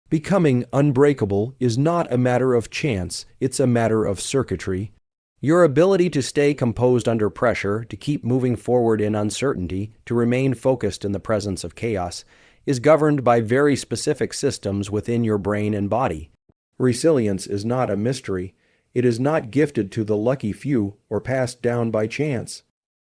Becoming unbreakable is not a matter of chance, it's a matter of circuitry. Your ability to stay composed under pressure, to keep moving forward in uncertainty, to remain focused in the presence of chaos, is governed by very specific systems within your brain and body. Resilience is not a mystery. It is not gifted to the lucky few or passed down by chance.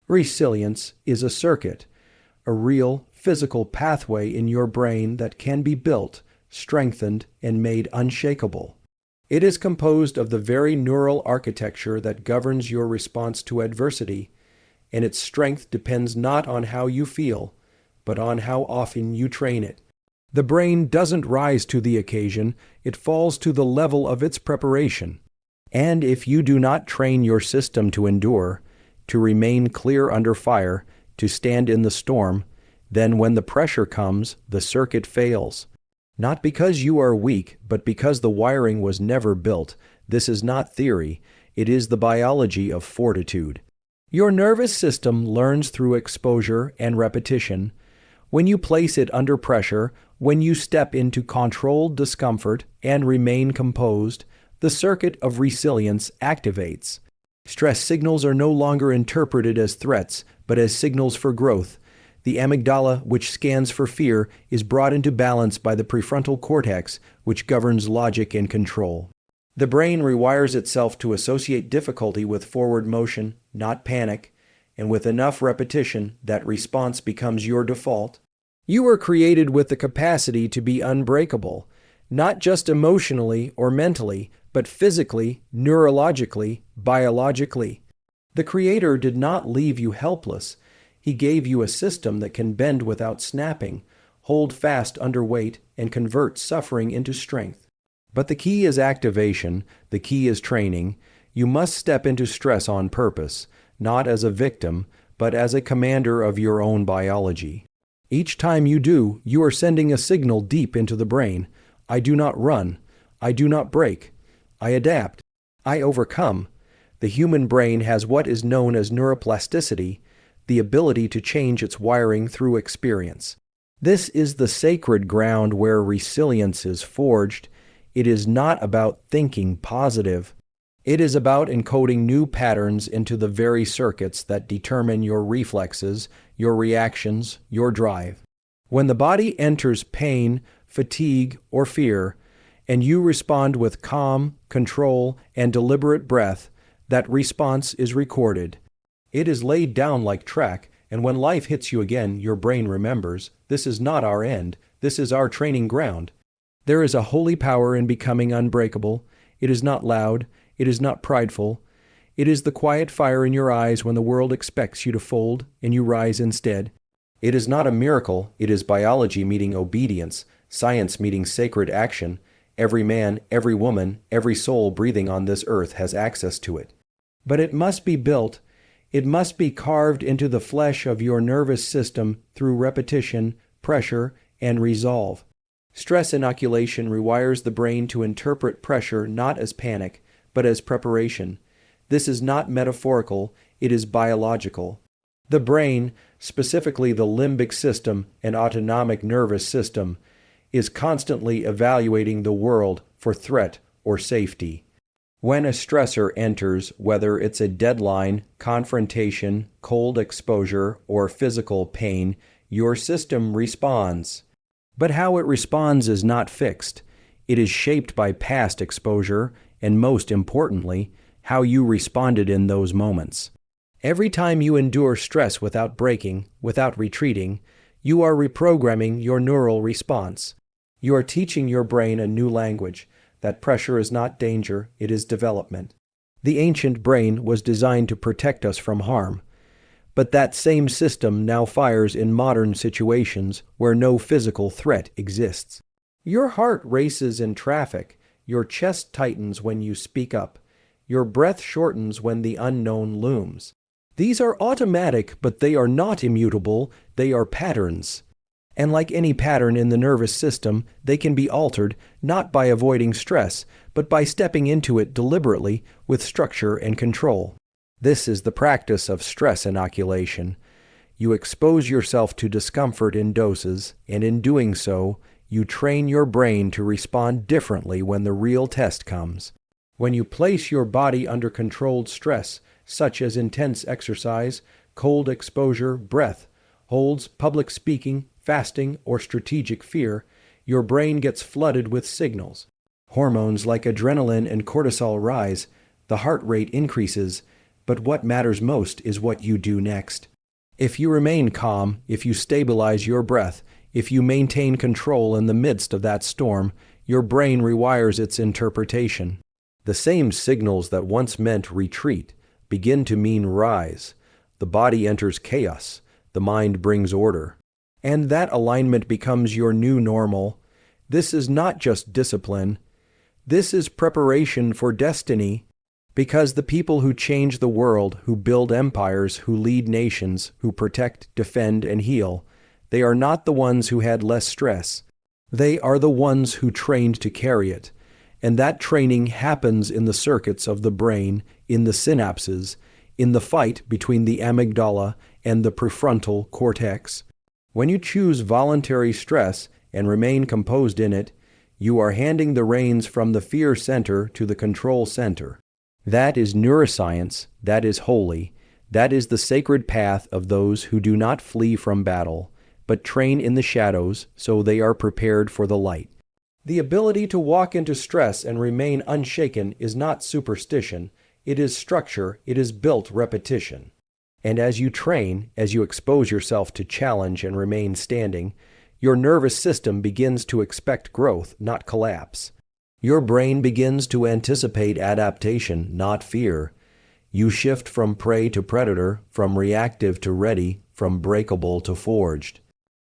Resilience is a circuit, a real, physical pathway in your brain that can be built, strengthened, and made unshakable. It is composed of the very neural architecture that governs your response to adversity, and its strength depends not on how you feel, but on how often you train it. The brain doesn't rise to the occasion, it falls to the level of its preparation. And if you do not train your system to endure, to remain clear under fire, to stand in the storm, then when the pressure comes, the circuit fails. Not because you are weak, but because the wiring was never built. This is not theory, it is the biology of fortitude. Your nervous system learns through exposure and repetition. When you place it under pressure, when you step into controlled discomfort and remain composed, the circuit of resilience activates. Stress signals are no longer interpreted as threats, but as signals for growth. The amygdala, which scans for fear, is brought into balance by the prefrontal cortex, which governs logic and control. The brain rewires itself to associate difficulty with forward motion, not panic, and with enough repetition, that response becomes your default. You were created with the capacity to be unbreakable, not just emotionally or mentally, but physically, neurologically, biologically. The Creator did not leave you helpless. He gave you a system that can bend without snapping, hold fast under weight, and convert suffering into strength. But the key is activation, the key is training. You must step into stress on purpose, not as a victim, but as a commander of your own biology. Each time you do, you are sending a signal deep into the brain. I do not run. I do not break. I adapt. I overcome. The human brain has what is known as neuroplasticity, the ability to change its wiring through experience. This is the sacred ground where resilience is forged. It is not about thinking positive. It is about encoding new patterns into the very circuits that determine your reflexes, your reactions, your drive. When the body enters pain, fatigue, or fear, and you respond with calm, control, and deliberate breath, that response is recorded. It is laid down like track, and when life hits you again, your brain remembers, this is not our end, this is our training ground. There is a holy power in becoming unbreakable. It is not loud, it is not prideful. It is the quiet fire in your eyes when the world expects you to fold, and you rise instead. It is not a miracle, it is biology meeting obedience, science meeting sacred action. Every man, every woman, every soul breathing on this earth has access to it. But it must be built. It must be carved into the flesh of your nervous system through repetition, pressure, and resolve. Stress inoculation rewires the brain to interpret pressure not as panic, but as preparation. This is not metaphorical, it is biological. The brain, specifically the limbic system and autonomic nervous system, is constantly evaluating the world for threat or safety. When a stressor enters, whether it's a deadline, confrontation, cold exposure, or physical pain, your system responds. But how it responds is not fixed. It is shaped by past exposure, and most importantly, how you responded in those moments. Every time you endure stress without breaking, without retreating, you are reprogramming your neural response. You are teaching your brain a new language, that pressure is not danger, it is development. The ancient brain was designed to protect us from harm. But that same system now fires in modern situations where no physical threat exists. Your heart races in traffic, your chest tightens when you speak up, your breath shortens when the unknown looms. These are automatic, but they are not immutable, they are patterns. And like any pattern in the nervous system, they can be altered not by avoiding stress, but by stepping into it deliberately with structure and control. This is the practice of stress inoculation. You expose yourself to discomfort in doses, and in doing so, you train your brain to respond differently when the real test comes. When you place your body under controlled stress, such as intense exercise, cold exposure, breath, holds, public speaking, fasting, or strategic fear, your brain gets flooded with signals. Hormones like adrenaline and cortisol rise, the heart rate increases, but what matters most is what you do next. If you remain calm, if you stabilize your breath, if you maintain control in the midst of that storm, your brain rewires its interpretation. The same signals that once meant retreat begin to mean rise. The body enters chaos. The mind brings order. And that alignment becomes your new normal. This is not just discipline. This is preparation for destiny. Because the people who change the world, who build empires, who lead nations, who protect, defend, and heal, they are not the ones who had less stress. They are the ones who trained to carry it. And that training happens in the circuits of the brain, in the synapses, in the fight between the amygdala and the prefrontal cortex. When you choose voluntary stress and remain composed in it, you are handing the reins from the fear center to the control center. That is neuroscience, that is holy, that is the sacred path of those who do not flee from battle, but train in the shadows so they are prepared for the light. The ability to walk into stress and remain unshaken is not superstition, it is structure, it is built repetition. And as you train, as you expose yourself to challenge and remain standing, your nervous system begins to expect growth, not collapse. Your brain begins to anticipate adaptation, not fear. You shift from prey to predator, from reactive to ready, from breakable to forged.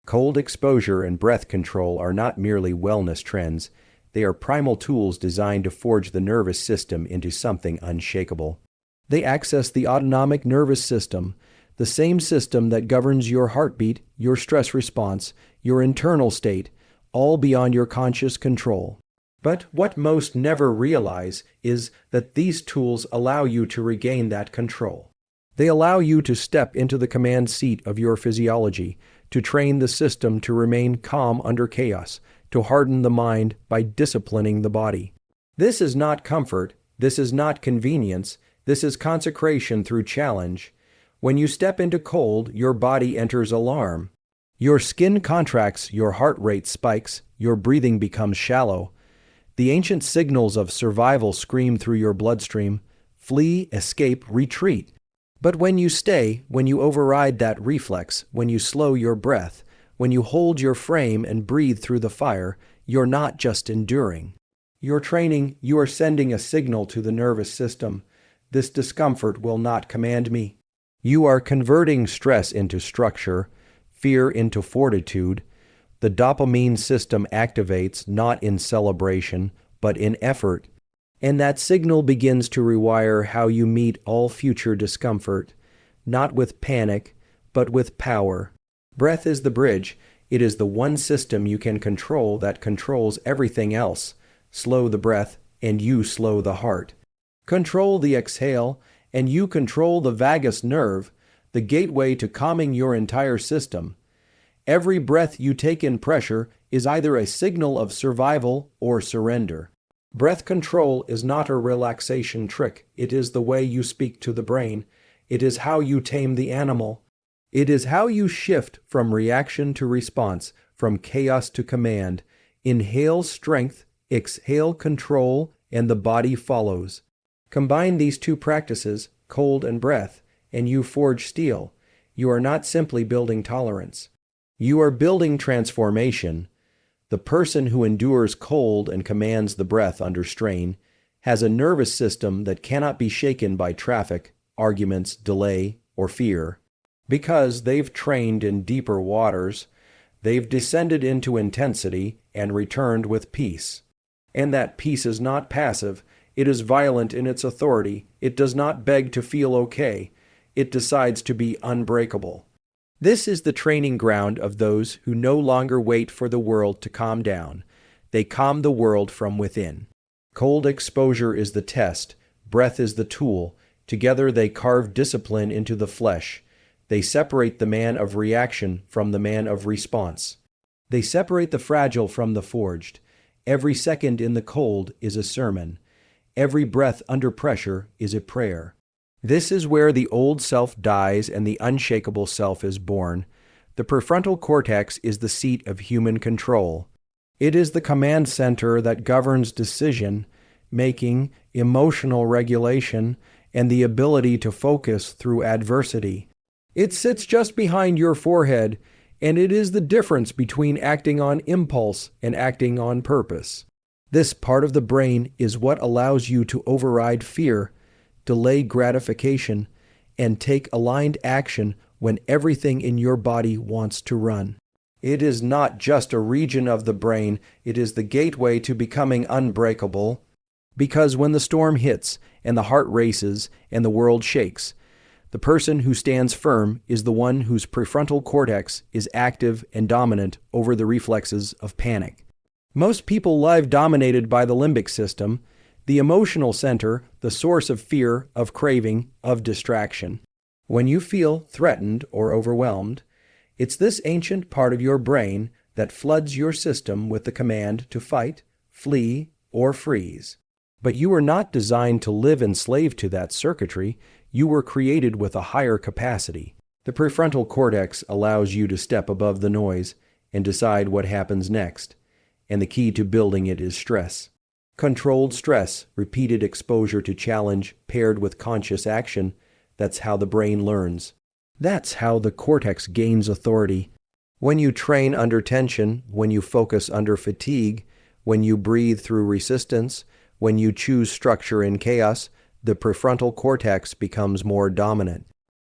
Cold exposure and breath control are not merely wellness trends. They are primal tools designed to forge the nervous system into something unshakable. They access the autonomic nervous system, the same system that governs your heartbeat, your stress response, your internal state, all beyond your conscious control. But what most never realize is that these tools allow you to regain that control. They allow you to step into the command seat of your physiology, to train the system to remain calm under chaos, to harden the mind by disciplining the body. This is not comfort, this is not convenience, this is consecration through challenge. When you step into cold, your body enters alarm. Your skin contracts, your heart rate spikes, your breathing becomes shallow. The ancient signals of survival scream through your bloodstream: flee, escape, retreat. But when you stay, when you override that reflex, when you slow your breath, when you hold your frame and breathe through the fire, you're not just enduring. You're training, you are sending a signal to the nervous system. This discomfort will not command me. You are converting stress into structure, fear into fortitude. The dopamine system activates not in celebration, but in effort. And that signal begins to rewire how you meet all future discomfort, not with panic, but with power. Breath is the bridge. It is the one system you can control that controls everything else. Slow the breath, and you slow the heart. Control the exhale, and you control the vagus nerve, the gateway to calming your entire system. Every breath you take in pressure is either a signal of survival or surrender. Breath control is not a relaxation trick. It is the way you speak to the brain. It is how you tame the animal. It is how you shift from reaction to response, from chaos to command. Inhale strength, exhale control, and the body follows. Combine these two practices, cold and breath, and you forge steel. You are not simply building tolerance. You are building transformation. The person who endures cold and commands the breath under strain has a nervous system that cannot be shaken by traffic, arguments, delay, or fear. Because they've trained in deeper waters, they've descended into intensity and returned with peace. And that peace is not passive. It is violent in its authority. It does not beg to feel okay. It decides to be unbreakable. This is the training ground of those who no longer wait for the world to calm down. They calm the world from within. Cold exposure is the test. Breath is the tool. Together they carve discipline into the flesh. They separate the man of reaction from the man of response. They separate the fragile from the forged. Every second in the cold is a sermon. Every breath under pressure is a prayer. This is where the old self dies and the unshakable self is born. The prefrontal cortex is the seat of human control. It is the command center that governs decision making, emotional regulation, and the ability to focus through adversity. It sits just behind your forehead, and it is the difference between acting on impulse and acting on purpose. This part of the brain is what allows you to override fear, delay gratification, and take aligned action when everything in your body wants to run. It is not just a region of the brain, it is the gateway to becoming unbreakable. Because when the storm hits, and the heart races, and the world shakes, the person who stands firm is the one whose prefrontal cortex is active and dominant over the reflexes of panic. Most people live dominated by the limbic system, the emotional center, the source of fear, of craving, of distraction. When you feel threatened or overwhelmed, it's this ancient part of your brain that floods your system with the command to fight, flee, or freeze. But you were not designed to live enslaved to that circuitry. You were created with a higher capacity. The prefrontal cortex allows you to step above the noise and decide what happens next. And the key to building it is stress. Controlled stress, repeated exposure to challenge paired with conscious action, that's how the brain learns. That's how the cortex gains authority. When you train under tension, when you focus under fatigue, when you breathe through resistance, when you choose structure in chaos, the prefrontal cortex becomes more dominant.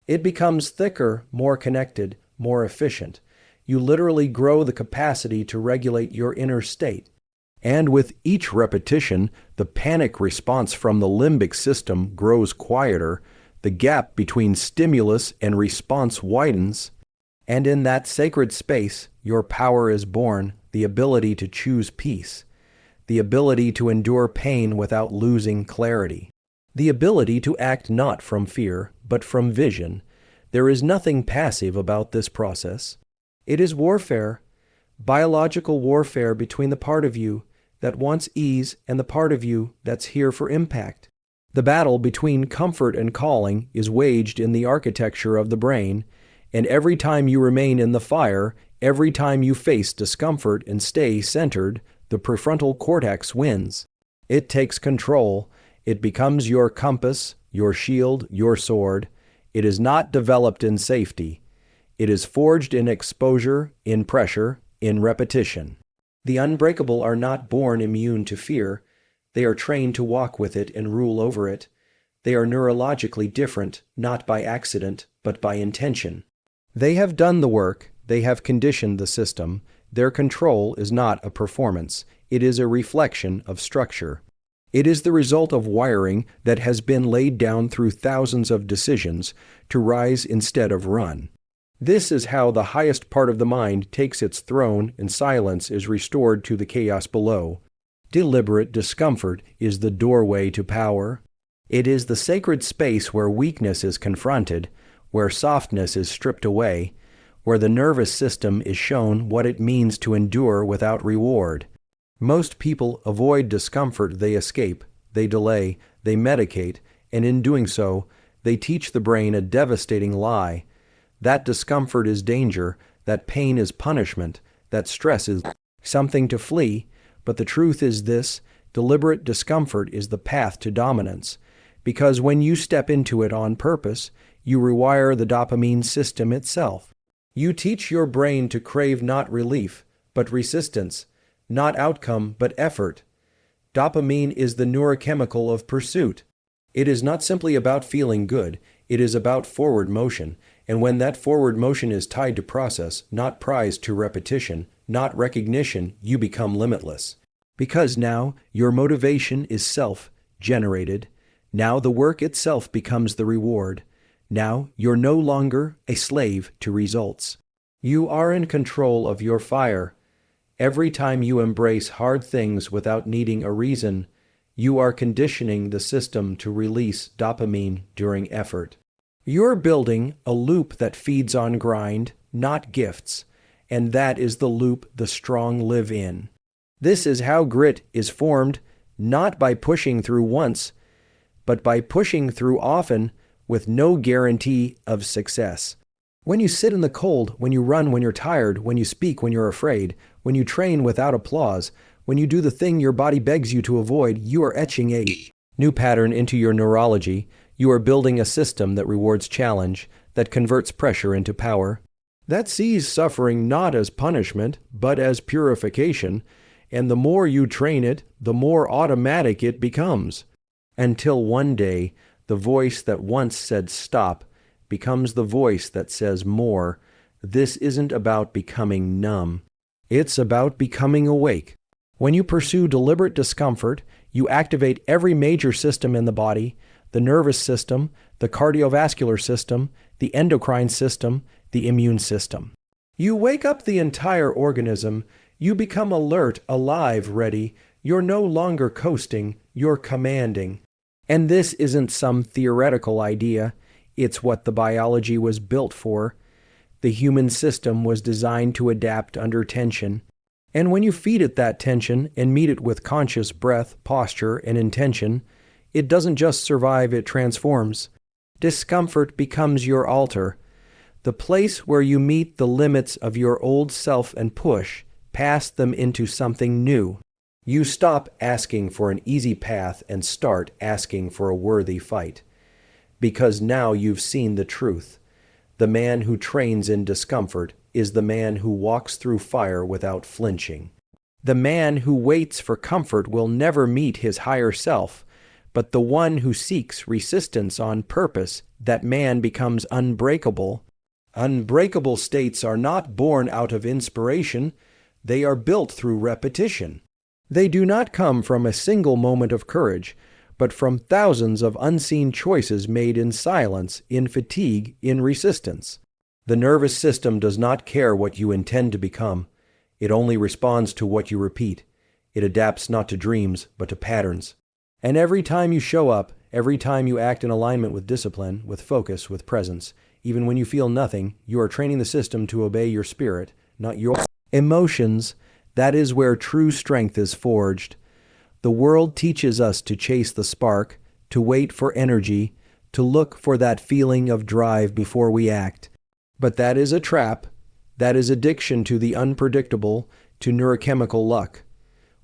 It becomes thicker, more connected, more efficient. You literally grow the capacity to regulate your inner state. And with each repetition, the panic response from the limbic system grows quieter, the gap between stimulus and response widens, and in that sacred space, your power is born, the ability to choose peace, the ability to endure pain without losing clarity, the ability to act not from fear, but from vision. There is nothing passive about this process. It is warfare, biological warfare between the part of you that wants ease and the part of you that's here for impact. The battle between comfort and calling is waged in the architecture of the brain, and every time you remain in the fire, every time you face discomfort and stay centered, the prefrontal cortex wins. It takes control. It becomes your compass, your shield, your sword. It is not developed in safety. It is forged in exposure, in pressure, in repetition. The unbreakable are not born immune to fear. They are trained to walk with it and rule over it. They are neurologically different, not by accident, but by intention. They have done the work. They have conditioned the system. Their control is not a performance. It is a reflection of structure. It is the result of wiring that has been laid down through thousands of decisions to rise instead of run. This is how the highest part of the mind takes its throne and silence is restored to the chaos below. Deliberate discomfort is the doorway to power. It is the sacred space where weakness is confronted, where softness is stripped away, where the nervous system is shown what it means to endure without reward. Most people avoid discomfort. They escape, they delay, they medicate, and in doing so, they teach the brain a devastating lie. That discomfort is danger, that pain is punishment, that stress is something to flee, but the truth is this: deliberate discomfort is the path to dominance, because when you step into it on purpose, you rewire the dopamine system itself. You teach your brain to crave not relief, but resistance, not outcome, but effort. Dopamine is the neurochemical of pursuit. It is not simply about feeling good, it is about forward motion, and when that forward motion is tied to process, not prized to repetition, not recognition, you become limitless. Because now your motivation is self-generated. Now the work itself becomes the reward. Now you're no longer a slave to results. You are in control of your fire. Every time you embrace hard things without needing a reason, you are conditioning the system to release dopamine during effort. You're building a loop that feeds on grind, not gifts, and that is the loop the strong live in. This is how grit is formed, not by pushing through once, but by pushing through often with no guarantee of success. When you sit in the cold, when you run when you're tired, when you speak when you're afraid, when you train without applause, when you do the thing your body begs you to avoid, you are etching a new pattern into your neurology. You are building a system that rewards challenge, that converts pressure into power, that sees suffering not as punishment, but as purification, and the more you train it, the more automatic it becomes, until one day the voice that once said stop becomes the voice that says more. This isn't about becoming numb. It's about becoming awake. When you pursue deliberate discomfort, you activate every major system in the body, the nervous system, the cardiovascular system, the endocrine system, the immune system. You wake up the entire organism. You become alert, alive, ready. You're no longer coasting, you're commanding. And this isn't some theoretical idea. It's what the biology was built for. The human system was designed to adapt under tension. And when you feed it that tension and meet it with conscious breath, posture, and intention, it doesn't just survive, it transforms. Discomfort becomes your altar, the place where you meet the limits of your old self and push past them into something new. You stop asking for an easy path and start asking for a worthy fight. Because now you've seen the truth. The man who trains in discomfort is the man who walks through fire without flinching. The man who waits for comfort will never meet his higher self, but the one who seeks resistance on purpose, that man becomes unbreakable. Unbreakable states are not born out of inspiration. They are built through repetition. They do not come from a single moment of courage, but from thousands of unseen choices made in silence, in fatigue, in resistance. The nervous system does not care what you intend to become. It only responds to what you repeat. It adapts not to dreams, but to patterns. And every time you show up, every time you act in alignment with discipline, with focus, with presence, even when you feel nothing, you are training the system to obey your spirit, not your emotions. That is where true strength is forged. The world teaches us to chase the spark, to wait for energy, to look for that feeling of drive before we act. But that is a trap. That is addiction to the unpredictable, to neurochemical luck.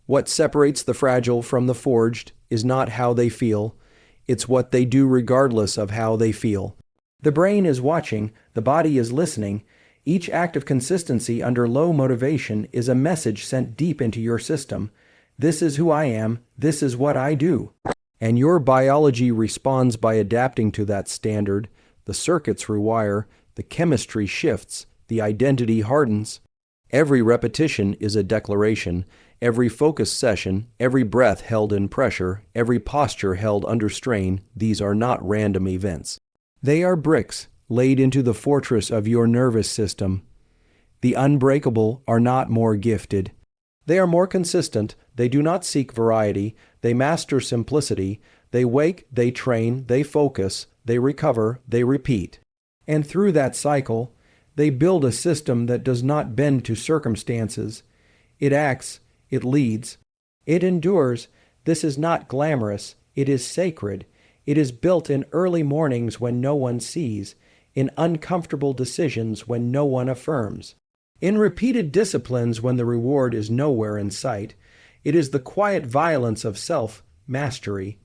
What separates the fragile from the forged is not how they feel. It's what they do regardless of how they feel. The brain is watching, the body is listening. Each act of consistency under low motivation is a message sent deep into your system. This is who I am, this is what I do. And your biology responds by adapting to that standard. The circuits rewire, the chemistry shifts, the identity hardens. Every repetition is a declaration. Every focus session, every breath held in pressure, every posture held under strain, these are not random events. They are bricks laid into the fortress of your nervous system. The unbreakable are not more gifted. They are more consistent. They do not seek variety. They master simplicity. They wake, they train, they focus, they recover, they repeat. And through that cycle, they build a system that does not bend to circumstances. It acts, it leads, it endures. This is not glamorous. It is sacred. It is built in early mornings when no one sees, in uncomfortable decisions when no one affirms, in repeated disciplines when the reward is nowhere in sight. It is the quiet violence of self-mastery,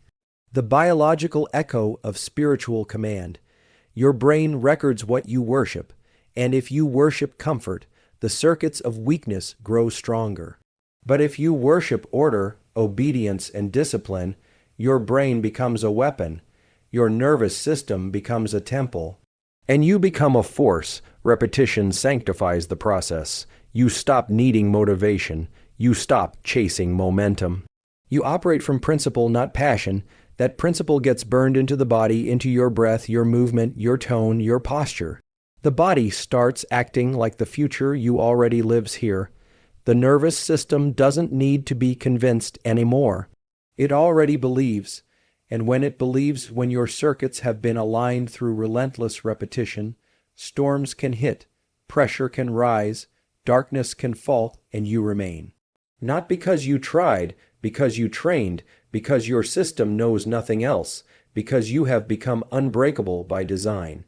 the biological echo of spiritual command. Your brain records what you worship, and if you worship comfort, the circuits of weakness grow stronger. But if you worship order, obedience, and discipline, your brain becomes a weapon, your nervous system becomes a temple, and you become a force. Repetition sanctifies the process. You stop needing motivation. You stop chasing momentum. You operate from principle, not passion. That principle gets burned into the body, into your breath, your movement, your tone, your posture. The body starts acting like the future you already lives here. The nervous system doesn't need to be convinced anymore. It already believes. And when it believes, when your circuits have been aligned through relentless repetition, storms can hit, pressure can rise, darkness can fall and you remain. Not because you tried, because you trained, because your system knows nothing else, because you have become unbreakable by design.